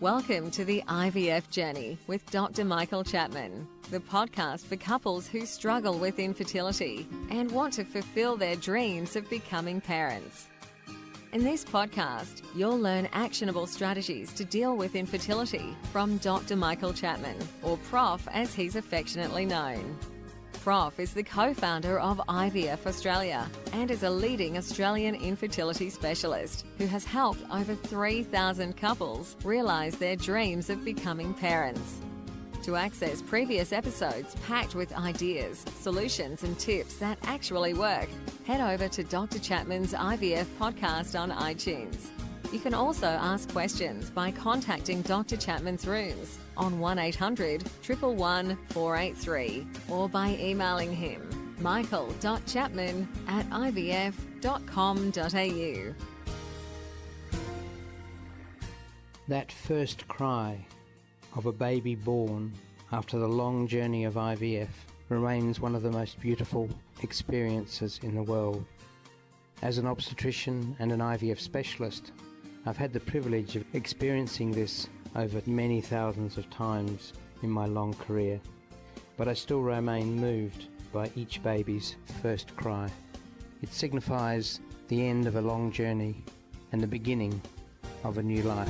Welcome to the IVF Journey with Dr. Michael Chapman, the podcast for couples who struggle with infertility and want to fulfill their dreams of becoming parents. In this podcast, you'll learn actionable strategies to deal with infertility from Dr. Michael Chapman, or Prof as he's affectionately known. Prof is the co-founder of IVF Australia and is a leading Australian infertility specialist who has helped over 3,000 couples realise their dreams of becoming parents. To access previous episodes packed with ideas, solutions and tips that actually work, head over to Dr. Chapman's IVF podcast on iTunes. You can also ask questions by contacting Dr. Chapman's rooms on 1-800-111-483 or by emailing him michael.chapman@ivf.com.au. That first cry of a baby born after the long journey of IVF remains one of the most beautiful experiences in the world. As an obstetrician and an IVF specialist, I've had the privilege of experiencing this over many thousands of times in my long career, but I still remain moved by each baby's first cry. It signifies the end of a long journey and the beginning of a new life.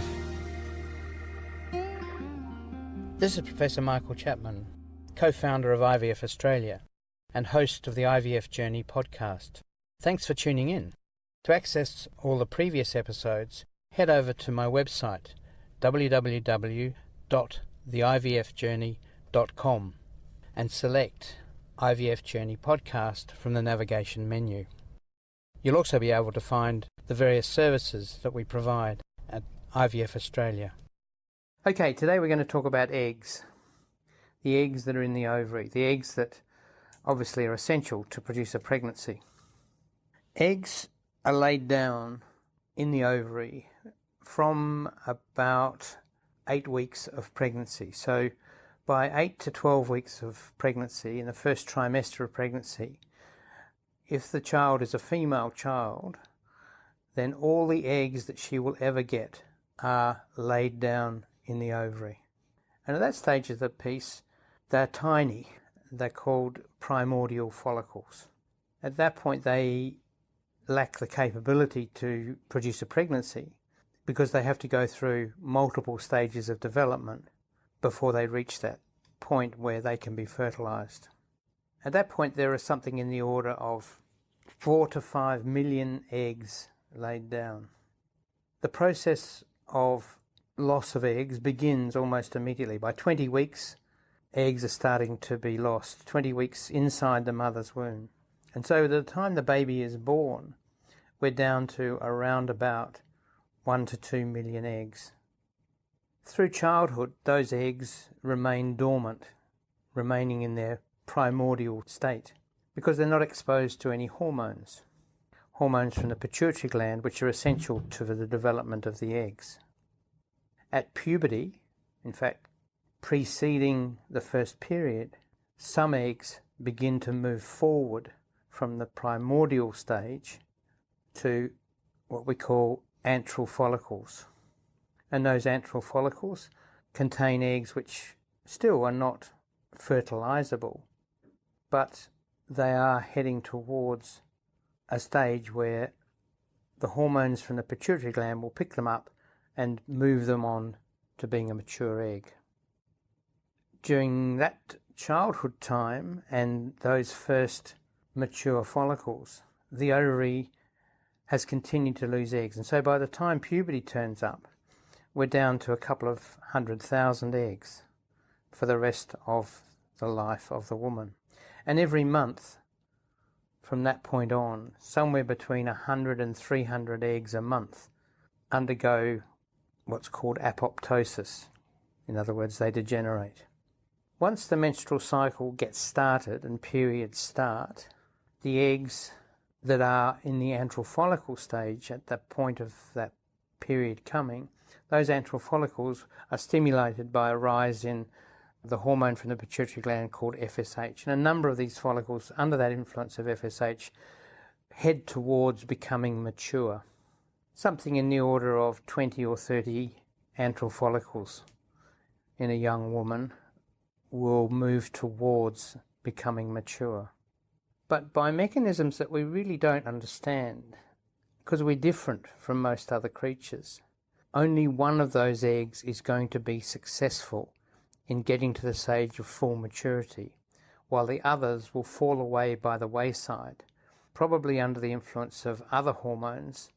This is Professor Michael Chapman, co-founder of IVF Australia and host of the IVF Journey podcast. Thanks for tuning in. To access all the previous episodes, head over to my website www.theivfjourney.com and select IVF Journey Podcast from the navigation menu. You'll also be able to find the various services that we provide at IVF Australia. Okay, today we're going to talk about eggs. The eggs that are in the ovary, the eggs that obviously are essential to produce a pregnancy. Eggs are laid down in the ovary from about 8 weeks of pregnancy. So by 8 to 12 weeks of pregnancy, in the first trimester of pregnancy, if the child is a female child, then all the eggs that she will ever get are laid down in the ovary. And at that stage of the piece, they're tiny. They're called primordial follicles. At that point, they lack the capability to produce a pregnancy because they have to go through multiple stages of development before they reach that point where they can be fertilized. At that point, there are something in the order of 4 to 5 million eggs laid down. The process of loss of eggs begins almost immediately. By 20 weeks, eggs are starting to be lost, 20 weeks inside the mother's womb. And so at the time the baby is born, we're down to around about 1 to 2 million eggs. Through childhood, those eggs remain dormant, remaining in their primordial state, because they're not exposed to any hormones from the pituitary gland, which are essential to the development of the eggs. At puberty, in fact, preceding the first period, some eggs begin to move forward from the primordial stage to what we call antral follicles. And those antral follicles contain eggs which still are not fertilizable, but they are heading towards a stage where the hormones from the pituitary gland will pick them up and move them on to being a mature egg. During that childhood time and those first mature follicles, the ovary has continued to lose eggs. And so by the time puberty turns up, we're down to a couple of 100,000 eggs for the rest of the life of the woman. And every month from that point on, somewhere between 100 and 300 eggs a month undergo what's called apoptosis. In other words, they degenerate. Once the menstrual cycle gets started and periods start, the eggs that are in the antral follicle stage at the point of that period coming, those antral follicles are stimulated by a rise in the hormone from the pituitary gland called FSH. And a number of these follicles, under that influence of FSH, head towards becoming mature. Something in the order of 20 or 30 antral follicles in a young woman will move towards becoming mature. But by mechanisms that we really don't understand, because we're different from most other creatures, only one of those eggs is going to be successful in getting to the stage of full maturity, while the others will fall away by the wayside, probably under the influence of other hormones.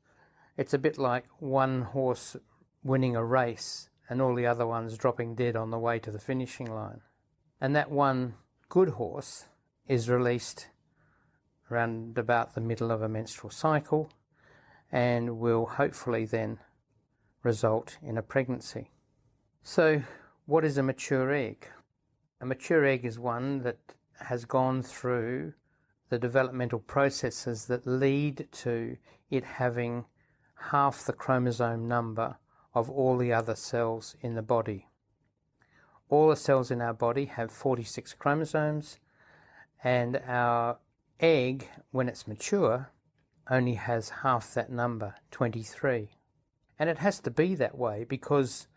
It's a bit like one horse winning a race and all the other ones dropping dead on the way to the finishing line. And that one good horse is released around about the middle of a menstrual cycle and will hopefully then result in a pregnancy. So what is a mature egg? A mature egg is one that has gone through the developmental processes that lead to it having half the chromosome number of all the other cells in the body. All the cells in our body have 46 chromosomes, and our egg, when it's mature, only has half that number, 23. And it has to be that way because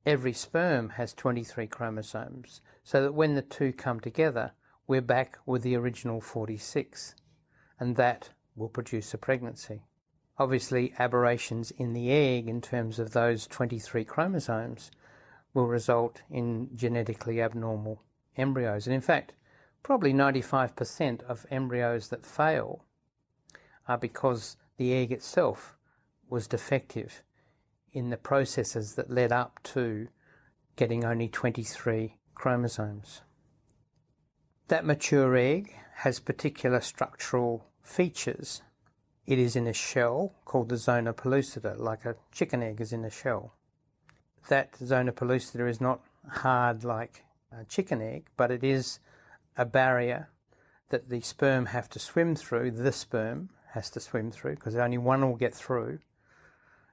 every sperm has 23 chromosomes, so that when the two come together, we're back with the original 46, and that will produce a pregnancy. Obviously, aberrations in the egg in terms of those 23 chromosomes will result in genetically abnormal embryos. And in fact, probably 95% of embryos that fail are because the egg itself was defective in the processes that led up to getting only 23 chromosomes. That mature egg has particular structural features. It is in a shell called the zona pellucida, like a chicken egg is in a shell. That zona pellucida is not hard like a chicken egg, but it is a barrier that the sperm have to swim through. The sperm has to swim through because only one will get through.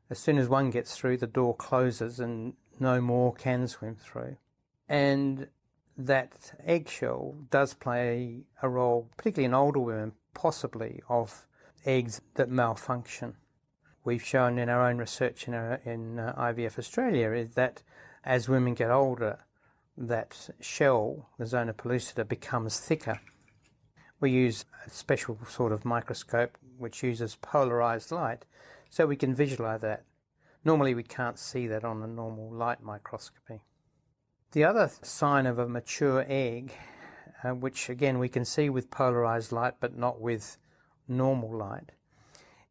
As soon as one gets through, the door closes and no more can swim through. And that eggshell does play a role, particularly in older women, possibly, of eggs that malfunction. We've shown in our own research in IVF Australia is that as women get older, that shell, the zona pellucida, becomes thicker. We use a special sort of microscope which uses polarized light so we can visualize that. Normally we can't see that on a normal light microscopy. The other sign of a mature egg, which again we can see with polarized light but not with normal light,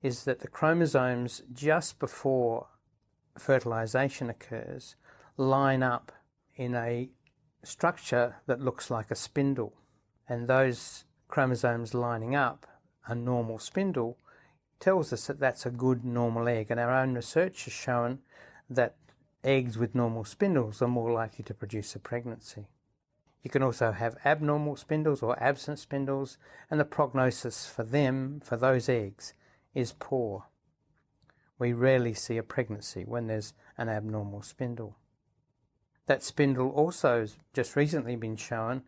is that the chromosomes just before fertilization occurs line up in a structure that looks like a spindle, and those chromosomes lining up a normal spindle tells us that that's a good normal egg. And our own research has shown that eggs with normal spindles are more likely to produce a pregnancy. You can also have abnormal spindles or absent spindles, and the prognosis for them, for those eggs, is poor. We rarely see a pregnancy when there's an abnormal spindle. That spindle also has just recently been shown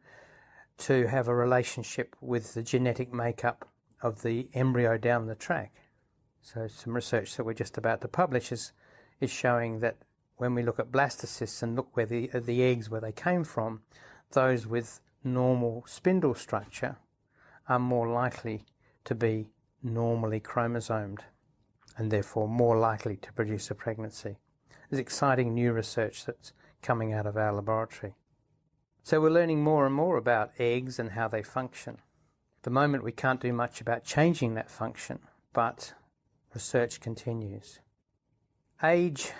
to have a relationship with the genetic makeup of the embryo down the track. So some research that we're just about to publish is showing that when we look at blastocysts and look where the eggs where they came from, those with normal spindle structure are more likely to be normally chromosomed and therefore more likely to produce a pregnancy. There's exciting new research that's coming out of our laboratory. So we're learning more and more about eggs and how they function. At the moment we can't do much about changing that function, but research continues. Age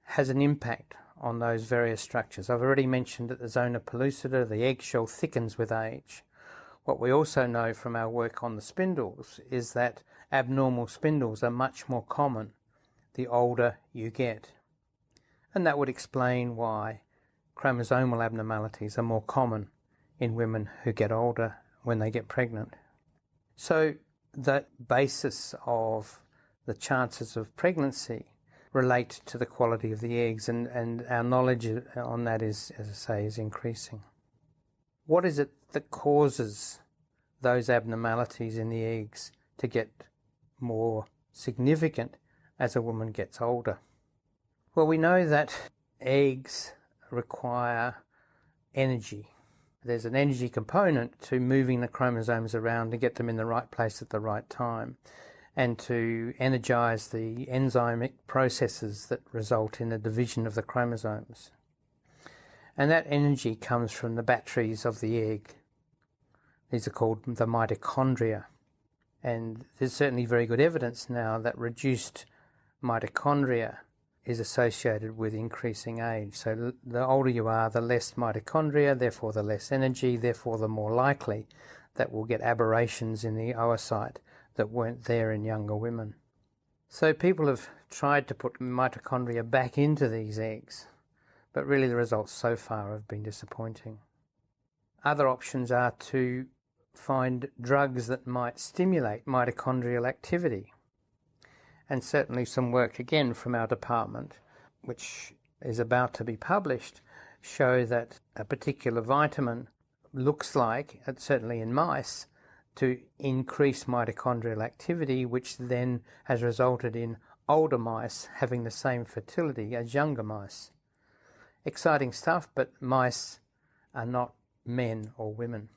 has an impact on those various structures. I've already mentioned that the zona pellucida, the eggshell, thickens with age. What we also know from our work on the spindles is that abnormal spindles are much more common the older you get. And that would explain why chromosomal abnormalities are more common in women who get older when they get pregnant. So the basis of the chances of pregnancy relate to the quality of the eggs, and our knowledge on that is, as I say, is increasing. What is it that causes those abnormalities in the eggs to get more significant as a woman gets older? Well, we know that eggs require energy. There's an energy component to moving the chromosomes around to get them in the right place at the right time, and to energize the enzymic processes that result in the division of the chromosomes. And that energy comes from the batteries of the egg. These are called the mitochondria. And there's certainly very good evidence now that reduced mitochondria is associated with increasing age. So the older you are, the less mitochondria, therefore the less energy, therefore the more likely that we'll get aberrations in the oocyte that weren't there in younger women. So people have tried to put mitochondria back into these eggs, but really the results so far have been disappointing. Other options are to find drugs that might stimulate mitochondrial activity. And certainly some work again from our department, which is about to be published, show that a particular vitamin looks like, certainly in mice, to increase mitochondrial activity, which then has resulted in older mice having the same fertility as younger mice. Exciting stuff, but mice are not men or women.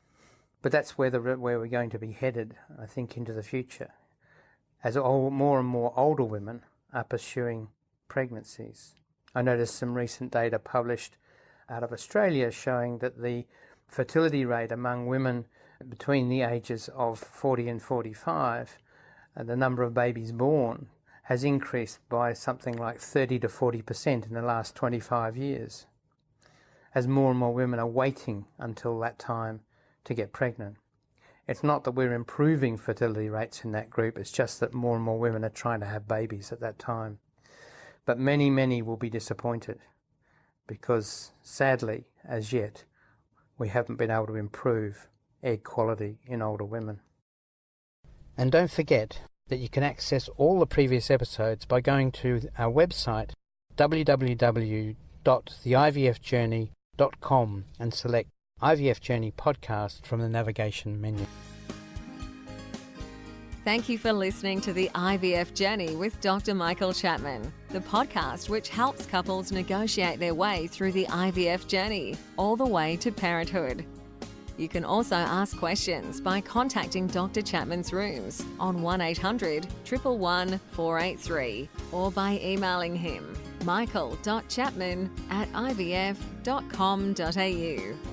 But that's where we're going to be headed, I think, into the future, as more and more older women are pursuing pregnancies. I noticed some recent data published out of Australia showing that the fertility rate among women between the ages of 40 and 45, the number of babies born has increased by something like 30 to 40% in the last 25 years, as more and more women are waiting until that time to get pregnant. It's not that we're improving fertility rates in that group, it's just that more and more women are trying to have babies at that time. But many, many will be disappointed because, sadly, as yet, we haven't been able to improve egg quality in older women. And don't forget that you can access all the previous episodes by going to our website www.theivfjourney.com and select IVF Journey Podcast from the navigation menu. Thank you for listening to the IVF Journey with Dr. Michael Chapman, the podcast which helps couples negotiate their way through the IVF journey, all the way to parenthood. You can also ask questions by contacting Dr. Chapman's rooms on 1800 111 483 or by emailing him michael.chapman@ivf.com.au.